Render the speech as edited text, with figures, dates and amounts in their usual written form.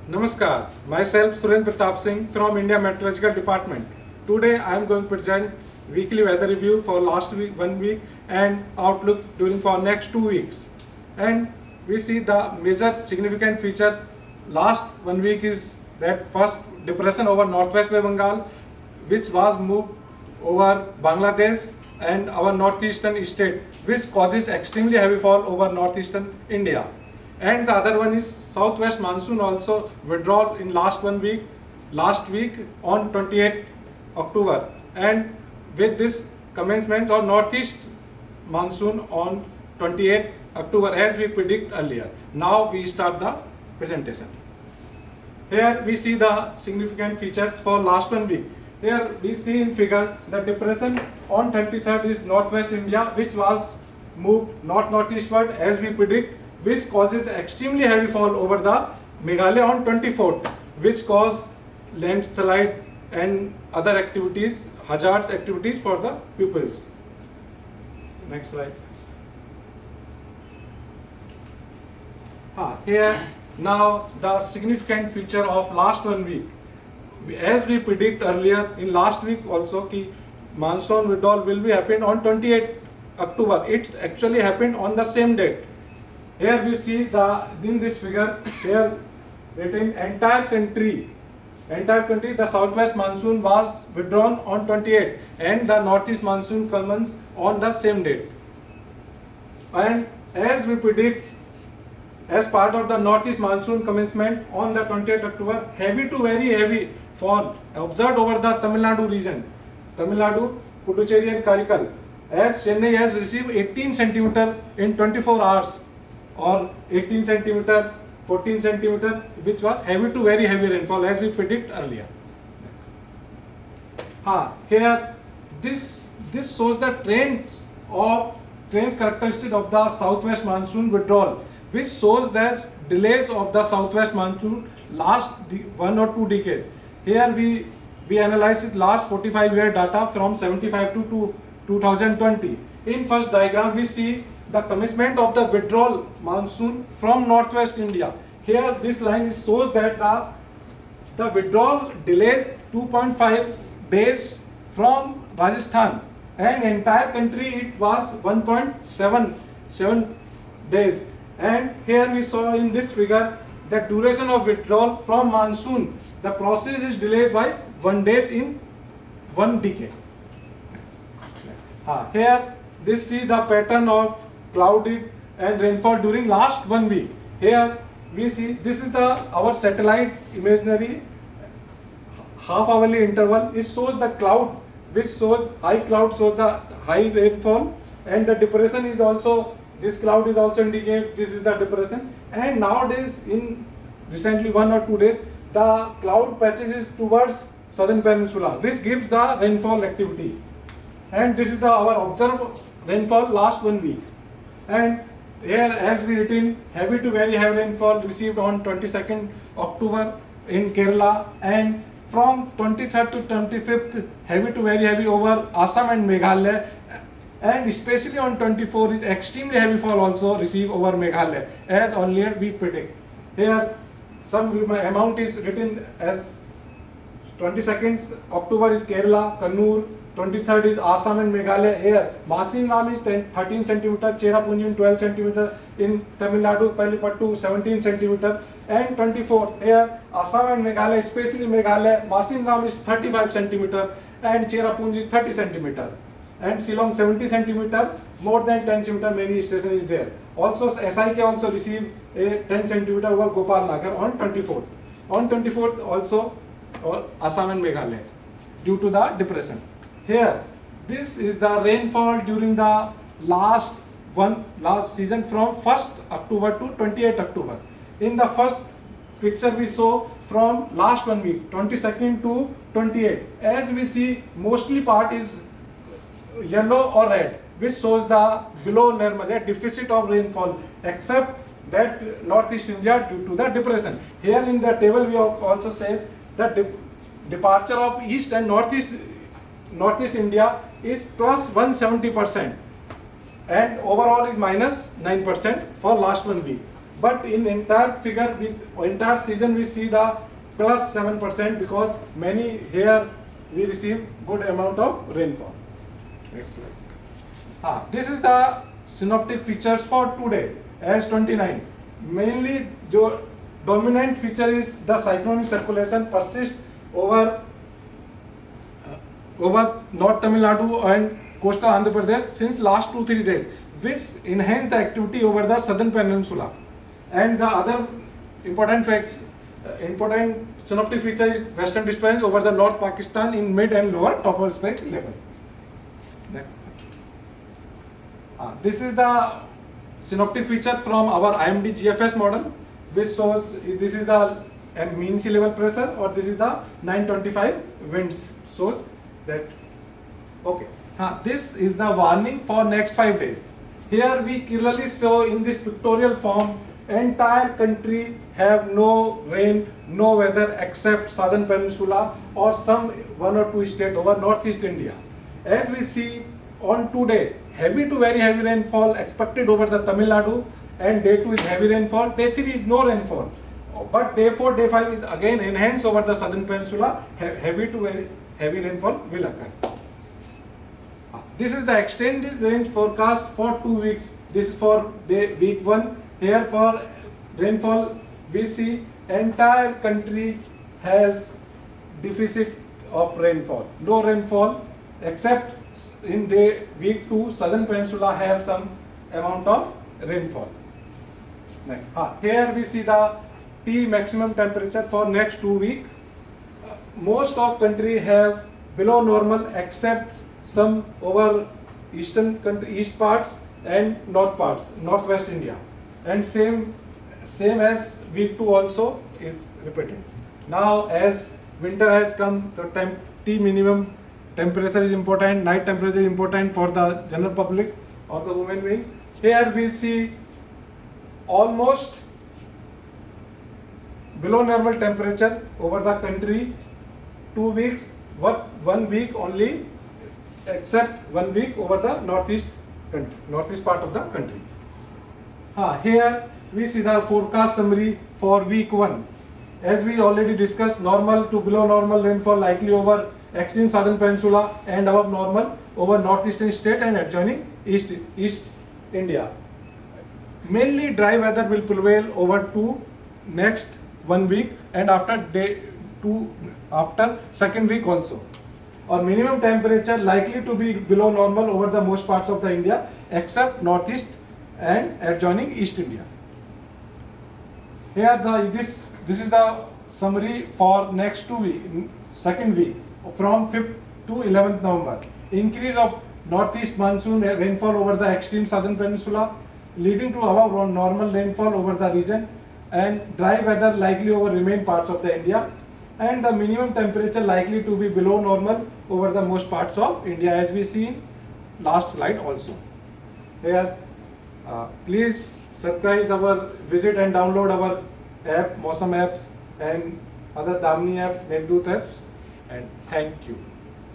Namaskar, myself Surendra Pratap Singh from India Meteorological Department. Today I am going to present weekly weather review for last week, 1 week and outlook during for next 2 weeks. And we see the major significant feature last 1 week is that first depression over Northwest Bengal which was moved over Bangladesh and our northeastern state which causes extremely heavy fall over northeastern India. And the other one is southwest monsoon also withdrawal in last week on 28th October, and with this commencement of northeast monsoon on 28th October as we predict earlier. Now we start the presentation. Here we see the significant features for last 1 week. Here we see in figure the depression on 23rd is northwest India which was moved northeastward as we predict, which causes extremely heavy fall over the Meghalaya on 24th, which cause landslide and other activities, hazard activities for the pupils. Next slide. Here now the significant feature of last 1 week. As we predict earlier in last week also ki monsoon withdrawal will be happened on 28th October. It actually happened on the same date. Here we see in this figure here written entire country the southwest monsoon was withdrawn on 28th and the northeast monsoon comes on the same date. And as we predict, as part of the northeast monsoon commencement on the 28th October, heavy to very heavy fall observed over the Tamil Nadu region, Tamil Nadu, Puducherry and Karikal, as Chennai has received 18 centimeter in 24 hours. Or 18 centimeter, 14 centimeter, which was heavy to very heavy rainfall as we predict earlier. Here this shows the trends characteristic of the southwest monsoon withdrawal, which shows that delays of the southwest monsoon last 1 or 2 decades. Here we analyze last 45-year data from 75 to 2020. In first diagram we see the commencement of the withdrawal monsoon from northwest India. Here this line shows that the withdrawal delays 2.5 days from Rajasthan, and entire country it was 1.77 days. And here we saw in this figure the duration of withdrawal from monsoon, the process is delayed by 1 day in 1 decade. Here this see the pattern of cloudy and rainfall during last 1 week. Here we see this is our satellite imaginary half hourly interval. It shows the cloud which shows high cloud shows the high rainfall, and the depression is also, this cloud is also indicate this is the depression. And nowadays in recently 1 or 2 days the cloud patches is towards southern peninsula which gives the rainfall activity, and this is our observed rainfall last 1 week. And here as we written, heavy to very heavy rainfall received on 22nd October in Kerala, and from 23rd to 25th heavy to very heavy over Assam and Meghalaya, and especially on 24th is extremely heavy fall also received over Meghalaya as earlier we predict. Here some amount is written as 22nd October is Kerala, Kannur, 23rd is Assam and Meghalaya. Here Masingram is 13 centimeter, Cherrapunji 12 centimeter, in Tamil Nadu, Palipattu 17 centimeter, and 24th here Assam and Meghalaya, especially Meghalaya, Masingram is 35 centimeter and Cherrapunji 30 centimeter, and Shillong 70 centimeter, more than 10 centimeter many station is there. Also SIK also received a 10 centimeter over Gopal Nagar on 24th. On 24th also Assam and Meghalaya due to the depression. Here this is the rainfall during the last season from 1st October to 28th October. In the first picture we saw from last 1 week 22nd to 28th. As we see mostly part is yellow or red, which shows the below normal deficit of rainfall, except that northeast India due to the depression. Here in the table we also says that departure of east and northeast India is plus 170%, and overall is minus 9% for last 1 week. but in entire figure with entire season we see the plus 7% because many here we receive good amount of rainfall. Next slide. This is the synoptic features for today as 29. Mainly जो dominant feature is the cyclonic circulation persist over North Tamil Nadu and coastal Andhra Pradesh since last 2-3 days, which enhance the activity over the southern peninsula. And the other important facts, important synoptic feature is western disturbance over the North Pakistan in mid and lower tropospheric level. Next. This is the synoptic feature from our IMD GFS model, which shows this is the mean sea level pressure or this is the 925 winds. Shows that. Okay. This is the warning for next 5 days. Here we clearly show in this pictorial form entire country have no rain, no weather except southern peninsula or some 1 or 2 states over northeast India. As we see on today, heavy to very heavy rainfall expected over the Tamil Nadu, and day 2 is heavy rainfall, day 3 is no rainfall. But day 4, day 5 is again enhanced over the southern peninsula, heavy to very heavy rainfall will occur. This is the extended range forecast for 2 weeks. This is for week 1. Here for rainfall we see entire country has deficit of rainfall. No rainfall except in week 2 southern peninsula have some amount of rainfall. Here we see the T maximum temperature for next 2 weeks. Most of country have below normal except some over eastern country, east parts and north parts, northwest India, and same as week 2 also is repeated. Now as winter has come, the T minimum temperature is important, night temperature is important for the general public or the human being. Here we see almost below normal temperature over the country 2 weeks, 1 week only, except 1 week over the northeast part of the country. Here we see the forecast summary for week 1. As we already discussed, normal to below normal rainfall likely over extreme southern peninsula and above normal over northeastern state and adjoining east India. Mainly dry weather will prevail over to next 1 week and after day 2, after second week also. Or minimum temperature likely to be below normal over the most parts of the India except northeast and adjoining East India. Here this is the summary for next 2 weeks, second week from 5th to 11th November. Increase of northeast monsoon rainfall over the extreme southern peninsula leading to above normal rainfall over the region and dry weather likely over remaining parts of the India, and the minimum temperature likely to be below normal over the most parts of India as we see in last slide also. Here, please visit and download our app, Mausam apps and other Damni apps, Meghdut apps, and thank you.